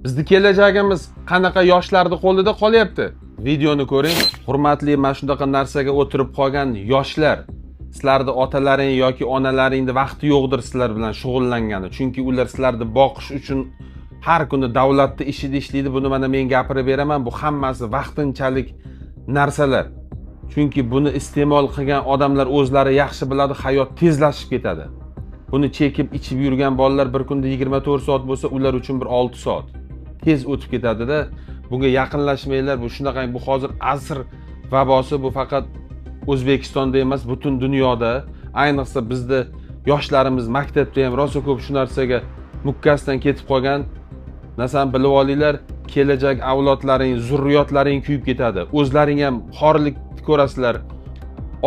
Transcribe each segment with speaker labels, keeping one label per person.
Speaker 1: Bizni kelajagimiz qanaqa yoshlarning qo'lida qolyapti? Videoni ko'ring. Hurmatli, mana shunaqa narsaga o'tirib qolgan yoshlar, sizlarning otalaring yoki onalaringning vaqti yo'qdir sizlar bilan shug'ullangani. Chunki ular sizlarni boqish uchun har kuni davlatning ishida ishlaydi. Buni mana men gapirib beraman. Bu hammasi vaqtinchalik narsalar. Chunki buni iste'mol qilgan odamlar o'zlari yaxshi biladi, hayot tezlashib ketadi. Buni chekib ichib yurgan bolalar bir kunda 24 soat bo'lsa, ular uchun bir 6 soat tez o'tib ketadi-da. Bunga yaqinlashmanglar. Bu shunaqa, bu hozir asr vabosi, bu faqat O'zbekistonda emas, butun dunyoda. Ayniqsa bizda yoshlarimiz maktabda ham rosa ko'p shu narsaga mukkasidan ketib qolgan. Nasan bilib olinglar, kelajak avlodlaring, zurriyotlaring kuyib ketadi. O'zlaring ham xorlik ko'rasizlar.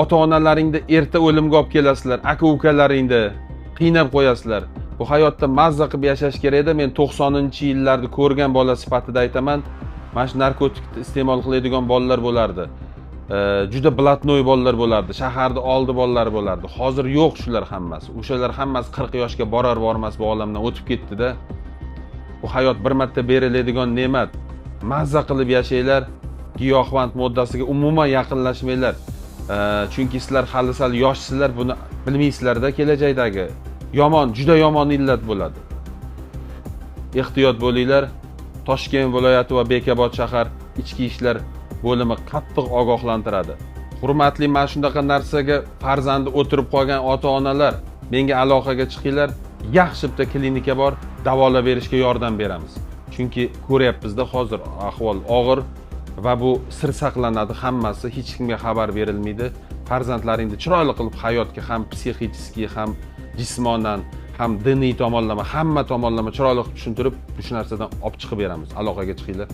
Speaker 1: Ota-onalaringni erta o'limga olib kelasizlar, aka-ukalaringni qiynab qo'yasizlar. Bu hayotda mazza qilib yashash kerak-da. Men 90-yillarni ko'rgan bola sifatida aytaman. Mana shu narkotik iste'mol qiladigan bolalar bo'lardi. Juda blatnoy bolalar bo'lardi. Shaharda oldi bolalar bo'lardi. Hozir yo'q shular hammasi. O'shalar hammasi 40 yoshga bormas bu olamdan o'tib ketdi-da. Bu hayot bir marta beriladigan ne'mat. Mazza qilib yashanglar. Giyohvand moddasiga umuman yaqinlashmanglar. Chunki sizlar hali sal yoshsizlar, buni bilmaysizlar-da. Kelajakdagi yomon, juda yomon illat bo'ladi. Ehtiyot bo'linglar. Toshkent viloyati va Bekobod shahar ichki ishlar bo'limi qattiq ogohlantiradi. Hurmatli, mana shunaqa narsaga farzandi o'tirib qolgan ota-onalar, menga aloqaga chiqinglar. Yaxshi bitta klinika bor, davolab berishga yordam beramiz. Chunki ko'ryapmiz-da, hozir ahvol og'ir va bu sir saqlanadi, hammasi hech kimga xabar berilmaydi. Farzandlaringni chiroyli qilib hayotga ham psixik, ham jismonan, ham diniy tomonlama, hamma tomonlama chiroyli qilib tushuntirib, shu narsadan olib chiqib beramiz. Aloqaga chiqinglar.